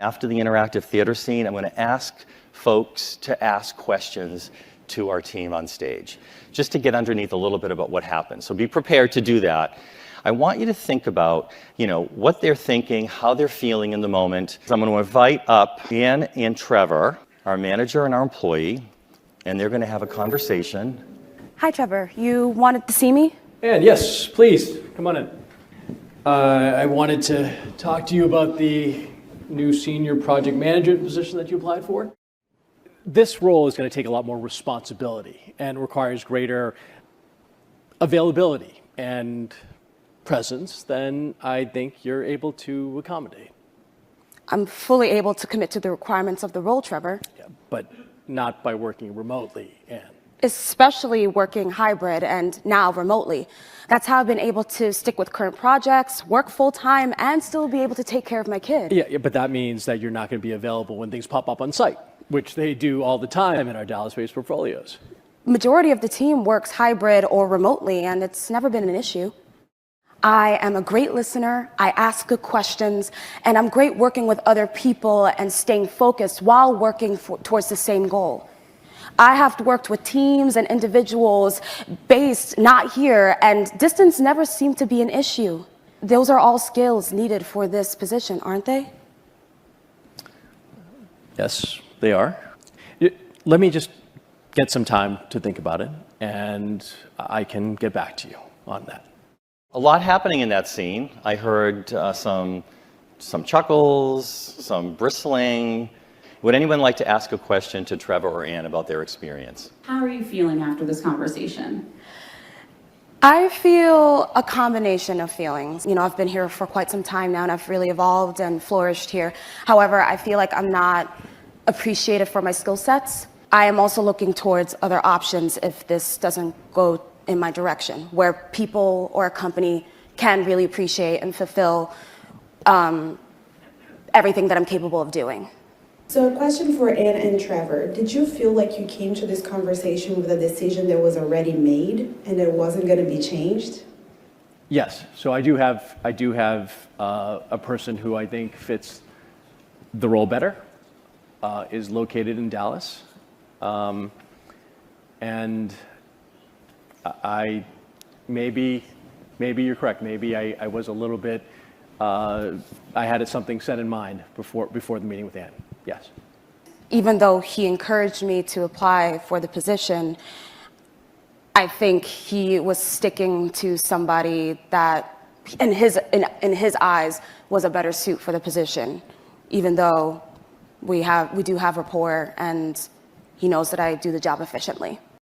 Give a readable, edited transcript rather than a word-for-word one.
After the interactive theater scene, I'm going to ask folks to ask questions to our team on stage, just to get underneath a little bit about what happened. So be prepared to do that. I want you to think about, what they're thinking, how they're feeling in the moment. So I'm going to invite up Ann and Trevor, our manager and our employee, and they're going to have a conversation. Hi, Trevor. You wanted to see me? And yes, please, come on in. I wanted to talk to you about the new senior project management position that you applied for. This role is going to take a lot more responsibility and requires greater availability and presence than I think you're able to accommodate. I'm fully able to commit to the requirements of the role, Trevor. Yeah, but not by working remotely, Anne. Especially working hybrid and now remotely. That's how I've been able to stick with current projects, work full time, and still be able to take care of my kid. Yeah, but that means that you're not going to be available when things pop up on site, which they do all the time in our Dallas-based portfolios. Majority of the team works hybrid or remotely, and it's never been an issue. I am a great listener, I ask good questions, and I'm great working with other people and staying focused while working towards the same goal. I have worked with teams and individuals based not here, and distance never seemed to be an issue. Those are all skills needed for this position, aren't they? Yes, they are. Let me just get some time to think about it, and I can get back to you on that. A lot happening in that scene. I heard some chuckles, some bristling. Would anyone like to ask a question to Trevor or Ann about their experience? How are you feeling after this conversation? I feel a combination of feelings. I've been here for quite some time now, and I've really evolved and flourished here. However, I feel like I'm not appreciated for my skill sets. I am also looking towards other options if this doesn't go in my direction, where people or a company can really appreciate and fulfill everything that I'm capable of doing. So a question for Ann and Trevor. Did you feel like you came to this conversation with a decision that was already made and it wasn't going to be changed? Yes, so I do have a person who I think fits the role better, is located in Dallas, and I maybe you're correct. Maybe I was a little bit. I had something set in mind before the meeting with Ann. Yes. Even though he encouraged me to apply for the position, I think he was sticking to somebody that, in his eyes, was a better suit for the position. Even though we do have rapport, and he knows that I do the job efficiently.